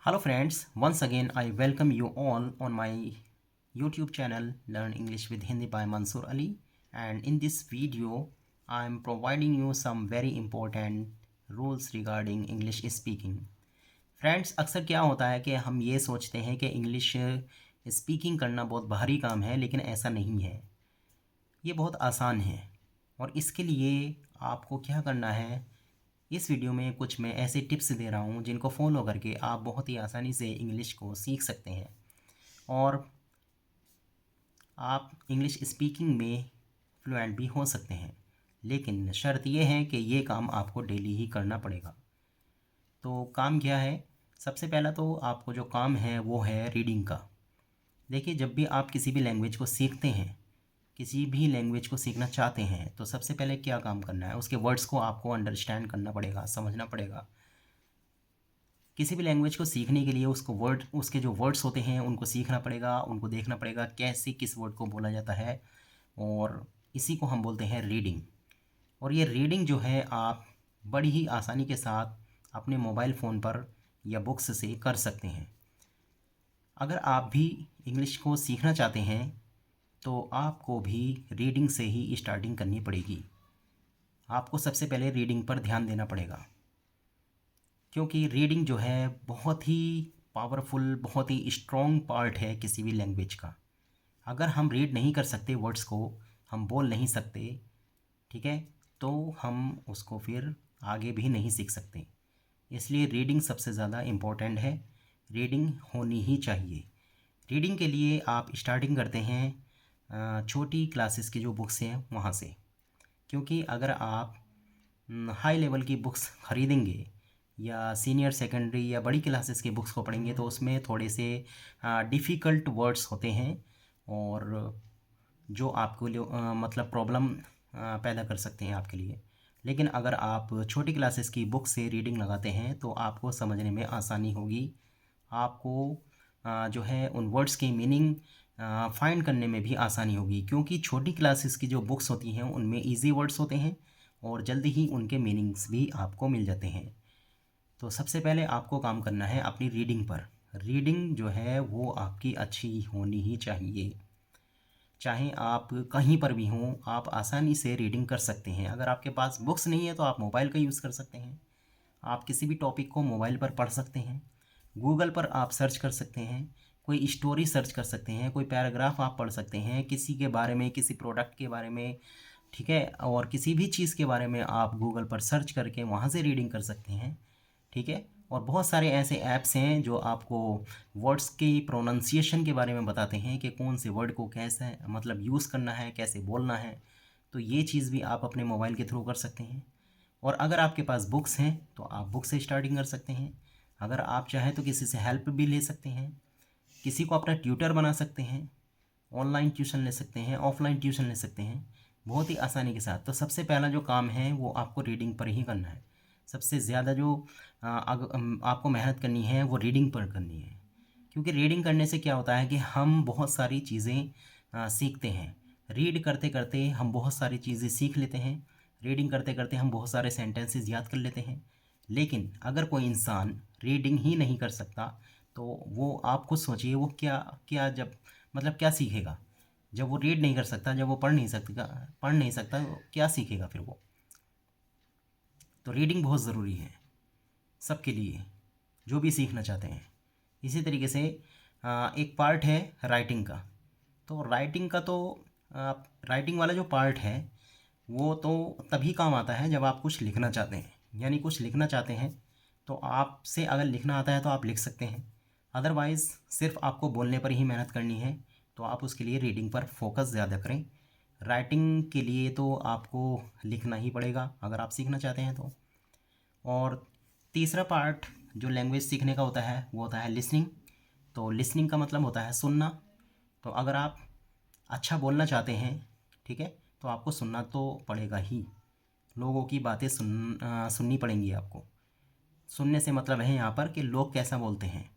Hello friends, once again I welcome you all on my YouTube channel Learn English with Hindi by Mansoor Ali, and in this video I am providing you some very important rules regarding English speaking. Friends, अक्सर क्या होता है कि हम ये सोचते हैं कि इंग्लिश स्पीकिंग करना बहुत भारी काम है, लेकिन ऐसा नहीं है। ये बहुत आसान है और इसके लिए आपको क्या करना है, इस वीडियो में कुछ मैं ऐसे टिप्स दे रहा हूँ जिनको फॉलो करके आप बहुत ही आसानी से इंग्लिश को सीख सकते हैं और आप इंग्लिश स्पीकिंग में फ्लुएंट भी हो सकते हैं। लेकिन शर्त यह है कि ये काम आपको डेली ही करना पड़ेगा। तो काम क्या है? सबसे पहला तो आपको जो काम है वो है रीडिंग का। देखिए, जब भी आप किसी भी लैंग्वेज को सीखते हैं, किसी भी लैंग्वेज को सीखना चाहते हैं, तो सबसे पहले क्या काम करना है, उसके वर्ड्स को आपको अंडरस्टैंड करना पड़ेगा, समझना पड़ेगा। किसी भी लैंग्वेज को सीखने के लिए उसके जो वर्ड्स होते हैं उनको सीखना पड़ेगा, उनको देखना पड़ेगा कैसे किस वर्ड को बोला जाता है, और इसी को हम बोलते हैं रीडिंग। और ये रीडिंग जो है आप बड़ी ही आसानी के साथ अपने मोबाइल फ़ोन पर या बुक्स से कर सकते हैं। अगर आप भी इंग्लिश को सीखना चाहते हैं तो आपको भी रीडिंग से ही स्टार्टिंग करनी पड़ेगी। आपको सबसे पहले रीडिंग पर ध्यान देना पड़ेगा, क्योंकि रीडिंग जो है बहुत ही पावरफुल, बहुत ही स्ट्रॉन्ग पार्ट है किसी भी लैंग्वेज का। अगर हम रीड नहीं कर सकते, वर्ड्स को हम बोल नहीं सकते, ठीक है, तो हम उसको फिर आगे भी नहीं सीख सकते। इसलिए रीडिंग सबसे ज़्यादा इम्पोर्टेंट है, रीडिंग होनी ही चाहिए। रीडिंग के लिए आप स्टार्टिंग करते हैं छोटी क्लासेस की जो बुक्स हैं वहाँ से, क्योंकि अगर आप हाई लेवल की बुक्स ख़रीदेंगे या सीनियर सेकेंडरी या बड़ी क्लासेस की बुक्स को पढ़ेंगे तो उसमें थोड़े से डिफ़िकल्ट वर्ड्स होते हैं और जो आपको मतलब प्रॉब्लम पैदा कर सकते हैं आपके लिए। लेकिन अगर आप छोटी क्लासेस की बुक से रीडिंग लगाते हैं तो आपको समझने में आसानी होगी, आपको जो है उन वर्ड्स की मीनिंग फाइंड करने में भी आसानी होगी, क्योंकि छोटी क्लासेस की जो बुक्स होती हैं उनमें इजी वर्ड्स होते हैं और जल्दी ही उनके मीनिंग्स भी आपको मिल जाते हैं। तो सबसे पहले आपको काम करना है अपनी रीडिंग पर। रीडिंग जो है वो आपकी अच्छी होनी ही चाहिए। चाहे आप कहीं पर भी हों, आप आसानी से रीडिंग कर सकते हैं। अगर आपके पास बुक्स नहीं है तो आप मोबाइल का यूज़ कर सकते हैं। आप किसी भी टॉपिक को मोबाइल पर पढ़ सकते हैं। गूगल पर आप सर्च कर सकते हैं, कोई स्टोरी सर्च कर सकते हैं, कोई पैराग्राफ आप पढ़ सकते हैं किसी के बारे में, किसी प्रोडक्ट के बारे में, ठीक है, और किसी भी चीज़ के बारे में आप गूगल पर सर्च करके वहाँ से रीडिंग कर सकते हैं, ठीक है। और बहुत सारे ऐसे ऐप्स हैं जो आपको वर्ड्स की प्रोनाउंसिएशन के बारे में बताते हैं कि कौन से वर्ड को कैसे मतलब यूज़ करना है, कैसे बोलना है। तो ये चीज़ भी आप अपने मोबाइल के थ्रू कर सकते हैं। और अगर आपके पास बुक्स हैं तो आप बुक से स्टार्टिंग कर सकते हैं। अगर आप चाहें तो किसी से हेल्प भी ले सकते हैं, किसी को अपना ट्यूटर बना सकते हैं, ऑनलाइन ट्यूशन ले सकते हैं, ऑफलाइन ट्यूशन ले सकते हैं, बहुत ही आसानी के साथ। तो सबसे पहला जो काम है वो आपको रीडिंग पर ही करना है। सबसे ज़्यादा जो आपको मेहनत करनी है वो रीडिंग पर करनी है, क्योंकि रीडिंग करने से क्या होता है कि हम बहुत सारी चीज़ें सीखते हैं। रीड करते करते हम बहुत सारी चीज़ें सीख लेते हैं, रीडिंग करते करते हम बहुत सारे सेंटेंसेस याद कर लेते हैं। लेकिन अगर कोई इंसान रीडिंग ही नहीं कर सकता तो वो, आप खुद सोचिए, वो क्या क्या जब मतलब क्या सीखेगा? जब वो रीड नहीं कर सकता, जब वो पढ़ नहीं सकता तो क्या सीखेगा फिर वो? तो रीडिंग बहुत ज़रूरी है सबके लिए जो भी सीखना चाहते हैं। इसी तरीके से एक पार्ट है राइटिंग का। तो राइटिंग वाला जो पार्ट है वो तो तभी काम आता है जब आप कुछ लिखना चाहते हैं। यानी कुछ लिखना चाहते हैं तो आपसे अगर लिखना आता है तो आप लिख सकते हैं, अदरवाइज़ सिर्फ आपको बोलने पर ही मेहनत करनी है तो आप उसके लिए रीडिंग पर फोकस ज़्यादा करें। राइटिंग के लिए तो आपको लिखना ही पड़ेगा अगर आप सीखना चाहते हैं तो। और तीसरा पार्ट जो लैंग्वेज सीखने का होता है वो होता है लिसनिंग। तो लिसनिंग का मतलब होता है सुनना। तो अगर आप अच्छा बोलना चाहते हैं, ठीक है, तो आपको सुनना तो पड़ेगा ही। लोगों की बातें सुननी पड़ेंगी आपको। सुनने से मतलब है यहाँ पर कि लोग कैसा बोलते हैं।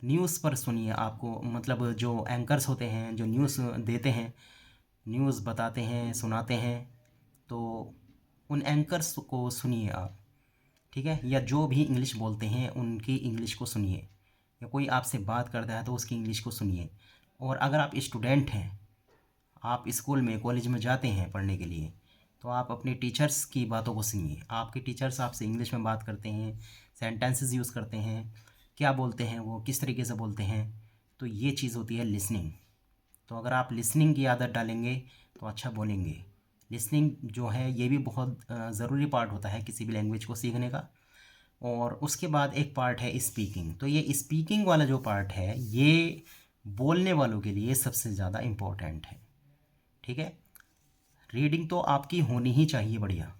न्यूज़ पर सुनिए, आपको मतलब जो एंकर्स होते हैं जो न्यूज़ देते हैं, न्यूज़ बताते हैं, सुनाते हैं, तो उन एंकर्स को सुनिए आप, ठीक है, या जो भी इंग्लिश बोलते हैं उनकी इंग्लिश को सुनिए। या कोई आपसे बात करता है तो उसकी इंग्लिश को सुनिए। और अगर आप स्टूडेंट हैं, आप स्कूल में कॉलेज में जाते हैं पढ़ने के लिए, तो आप अपने टीचर्स की बातों को सुनिए। आपके टीचर्स आपसे इंग्लिश में बात करते हैं, सेंटेंसेस यूज़ करते हैं, क्या बोलते हैं वो, किस तरीके से बोलते हैं, तो ये चीज़ होती है लिसनिंग। तो अगर आप लिसनिंग की आदत डालेंगे तो अच्छा बोलेंगे। लिसनिंग जो है ये भी बहुत ज़रूरी पार्ट होता है किसी भी लैंग्वेज को सीखने का। और उसके बाद एक पार्ट है स्पीकिंग। तो ये स्पीकिंग वाला जो पार्ट है ये बोलने वालों के लिए सबसे ज़्यादा इम्पोर्टेंट है। ठीक है, रीडिंग तो आपकी होनी ही चाहिए बढ़िया।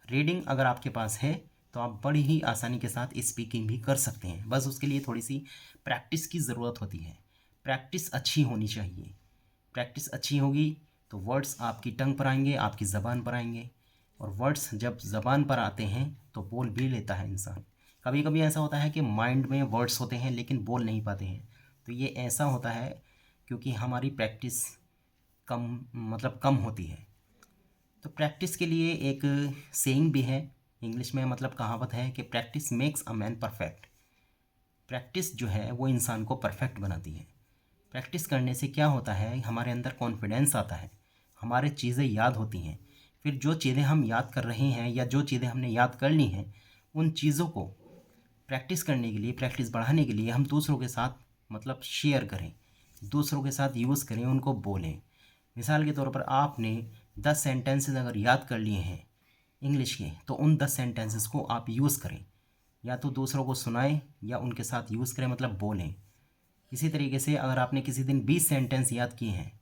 रीडिंग अगर आपके पास है तो आप बड़ी ही आसानी के साथ स्पीकिंग भी कर सकते हैं। बस उसके लिए थोड़ी सी प्रैक्टिस की ज़रूरत होती है। प्रैक्टिस अच्छी होनी चाहिए। प्रैक्टिस अच्छी होगी तो वर्ड्स आपकी टंग पर आएंगे, आपकी ज़बान पर आएंगे। और वर्ड्स जब ज़बान पर आते हैं तो बोल भी लेता है इंसान। कभी कभी ऐसा होता है कि माइंड में वर्ड्स होते हैं लेकिन बोल नहीं पाते हैं। तो ये ऐसा होता है क्योंकि हमारी प्रैक्टिस कम होती है। तो प्रैक्टिस के लिए एक सेइंग भी है इंग्लिश में, मतलब कहावत है कि practice makes a man perfect. Practice जो है वो इंसान को परफेक्ट बनाती है। प्रैक्टिस करने से क्या होता है, हमारे अंदर कॉन्फिडेंस आता है, हमारे चीज़ें याद होती हैं। फिर जो चीज़ें हम याद कर रहे हैं या जो चीज़ें हमने याद कर ली हैं, उन चीज़ों को प्रैक्टिस करने के लिए, प्रैक्टिस बढ़ाने के लिए हम दूसरों के साथ मतलब शेयर करें, दूसरों के साथ यूज़ करें, उनको बोलें। मिसाल के तौर पर आपने 10 सेंटेंसेस अगर याद कर लिए हैं इंग्लिश के, तो उन 10 सेंटेंसेस को आप यूज़ करें, या तो दूसरों को सुनाएं या उनके साथ यूज़ करें, मतलब बोलें। इसी तरीके से अगर आपने किसी दिन 20 सेंटेंस याद किए हैं,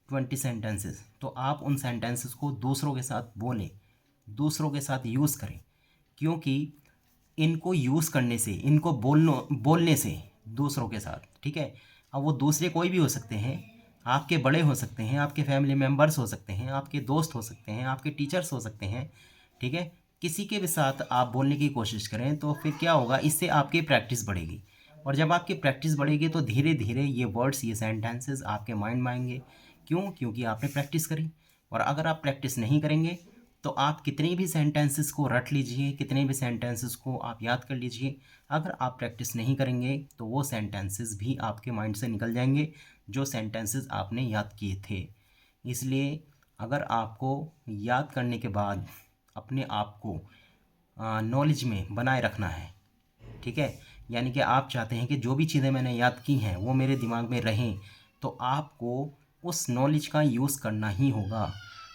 20 सेंटेंसेस, तो आप उन सेंटेंसेस को दूसरों के साथ बोलें, दूसरों के साथ यूज़ करें। क्योंकि इनको यूज़ करने से, इनको बोलने से दूसरों के साथ, ठीक है, अब वो दूसरे कोई भी हो सकते हैं, आपके बड़े हो सकते हैं, आपके फैमिली मेम्बर्स हो सकते हैं, आपके दोस्त हो सकते हैं, आपके टीचर्स हो सकते हैं, ठीक है, किसी के भी साथ आप बोलने की कोशिश करें तो फिर क्या होगा, इससे आपकी प्रैक्टिस बढ़ेगी। और जब आपकी प्रैक्टिस बढ़ेगी तो धीरे धीरे ये वर्ड्स, ये सेंटेंसेस आपके माइंड में आएंगे। क्यों? क्योंकि आपने प्रैक्टिस करी। और अगर आप प्रैक्टिस नहीं करेंगे तो आप कितनी भी सेंटेंसेस को रट लीजिए, कितने भी सेंटेंसेस को आप याद कर लीजिए, अगर आप प्रैक्टिस नहीं करेंगे तो वो सेंटेंसेस भी आपके माइंड से निकल जाएंगे जो सेंटेंसेस आपने याद किए थे। इसलिए अगर आपको याद करने के बाद अपने आप को नॉलेज में बनाए रखना है, ठीक है, यानी कि आप चाहते हैं कि जो भी चीज़ें मैंने याद की हैं वो मेरे दिमाग में रहें, तो आपको उस नॉलेज का यूज़ करना ही होगा।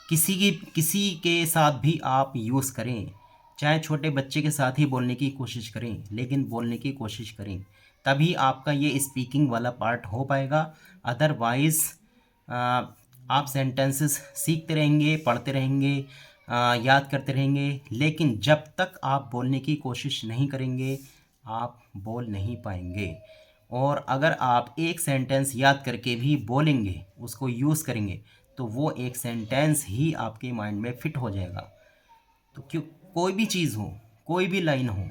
किसी के साथ भी आप यूज़ करें, चाहे छोटे बच्चे के साथ ही बोलने की कोशिश करें, लेकिन बोलने की कोशिश करें, तभी आपका ये स्पीकिंग वाला पार्ट हो पाएगा। अदरवाइज़ आप सेंटेंसेस सीखते रहेंगे, पढ़ते रहेंगे, याद करते रहेंगे, लेकिन जब तक आप बोलने की कोशिश नहीं करेंगे आप बोल नहीं पाएंगे। और अगर आप एक सेंटेंस याद करके भी बोलेंगे, उसको यूज़ करेंगे, तो वो एक सेंटेंस ही आपके माइंड में फिट हो जाएगा। तो क्यों, कोई भी चीज़ हो, कोई भी लाइन हो,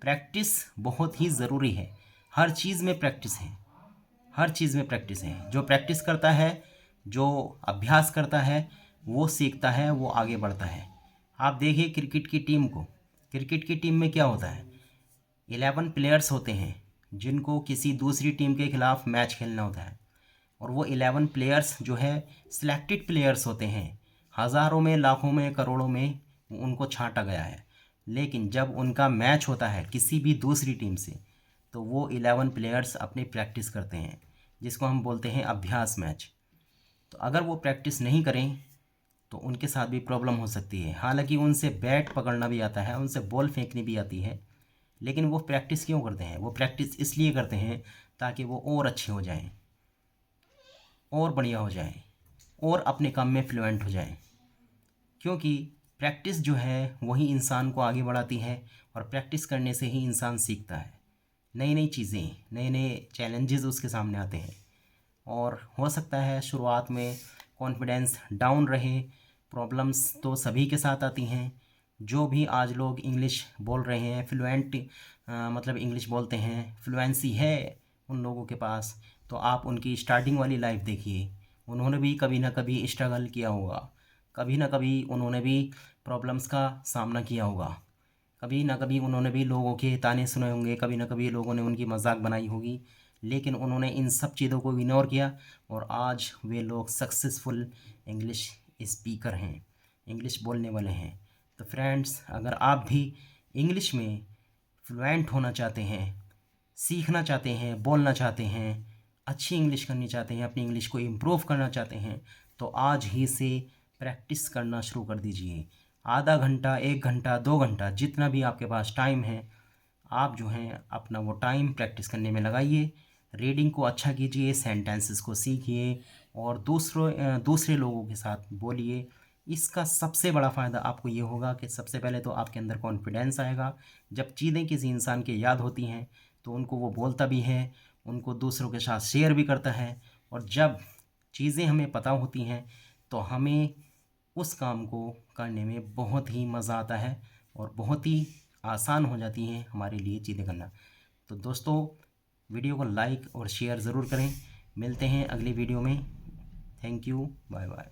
प्रैक्टिस बहुत ही ज़रूरी है। हर चीज़ में प्रैक्टिस है, हर चीज़ में प्रैक्टिस है। जो प्रैक्टिस करता है, जो अभ्यास करता है, वो सीखता है, वो आगे बढ़ता है। आप देखिए क्रिकेट की टीम को, क्रिकेट की टीम में क्या होता है, 11 प्लेयर्स होते हैं जिनको किसी दूसरी टीम के खिलाफ मैच खेलना होता है। और वो 11 प्लेयर्स जो है सिलेक्टेड प्लेयर्स होते हैं, हज़ारों में, लाखों में, करोड़ों में उनको छांटा गया है। लेकिन जब उनका मैच होता है किसी भी दूसरी टीम से, तो वो 11 प्लेयर्स अपनी प्रैक्टिस करते हैं, जिसको हम बोलते हैं अभ्यास मैच। तो अगर वो प्रैक्टिस नहीं करें तो उनके साथ भी प्रॉब्लम हो सकती है। हालांकि उनसे बैट पकड़ना भी आता है, उनसे बॉल फेंकनी भी आती है, लेकिन वो प्रैक्टिस क्यों करते हैं? वो प्रैक्टिस इसलिए करते हैं ताकि वो और अच्छे हो जाएं, और बढ़िया हो जाएं, और अपने काम में फ्लुएंट हो जाएं। क्योंकि प्रैक्टिस जो है वही इंसान को आगे बढ़ाती है, और प्रैक्टिस करने से ही इंसान सीखता है। नई नई चीज़ें, नए नए चैलेंजेस उसके सामने आते हैं। और हो सकता है शुरुआत में कॉन्फिडेंस डाउन रहे, प्रॉब्लम्स तो सभी के साथ आती हैं। जो भी आज लोग इंग्लिश बोल रहे हैं, फ्लुएंट मतलब इंग्लिश बोलते हैं, फ्लुएंसी है उन लोगों के पास, तो आप उनकी स्टार्टिंग वाली लाइफ देखिए। उन्होंने भी कभी ना कभी स्ट्रगल किया होगा, कभी ना कभी उन्होंने भी प्रॉब्लम्स का सामना किया होगा, कभी ना कभी उन्होंने भी लोगों के ताने सुने होंगे, कभी ना कभी लोगों ने उनकी मजाक बनाई होगी। लेकिन उन्होंने इन सब चीज़ों को इग्नोर किया और आज वे लोग सक्सेसफुल इंग्लिश स्पीकर हैं, इंग्लिश बोलने वाले हैं। तो फ्रेंड्स, अगर आप भी इंग्लिश में फ्लुएंट होना चाहते हैं, सीखना चाहते हैं, बोलना चाहते हैं, अच्छी इंग्लिश करनी चाहते हैं, अपनी इंग्लिश को इम्प्रूव करना चाहते हैं, तो आज ही से प्रैक्टिस करना शुरू कर दीजिए। आधा घंटा, 1 घंटा, 2 घंटा, जितना भी आपके पास टाइम है, आप जो हैं अपना वो टाइम प्रैक्टिस करने में लगाइए। रीडिंग को अच्छा कीजिए, सेंटेंसेस को सीखिए और दूसरे लोगों के साथ बोलिए। इसका सबसे बड़ा फ़ायदा आपको ये होगा कि सबसे पहले तो आपके अंदर कॉन्फिडेंस आएगा। जब चीज़ें किसी इंसान के याद होती हैं तो उनको वो बोलता भी है, उनको दूसरों के साथ शेयर भी करता है। और जब चीज़ें हमें पता होती हैं तो हमें उस काम को करने में बहुत ही मज़ा आता है और बहुत ही आसान हो जाती हैं हमारे लिए चीज़ें करना। तो दोस्तों, वीडियो को लाइक और शेयर ज़रूर करें। मिलते हैं अगली वीडियो में। Thank you, bye bye.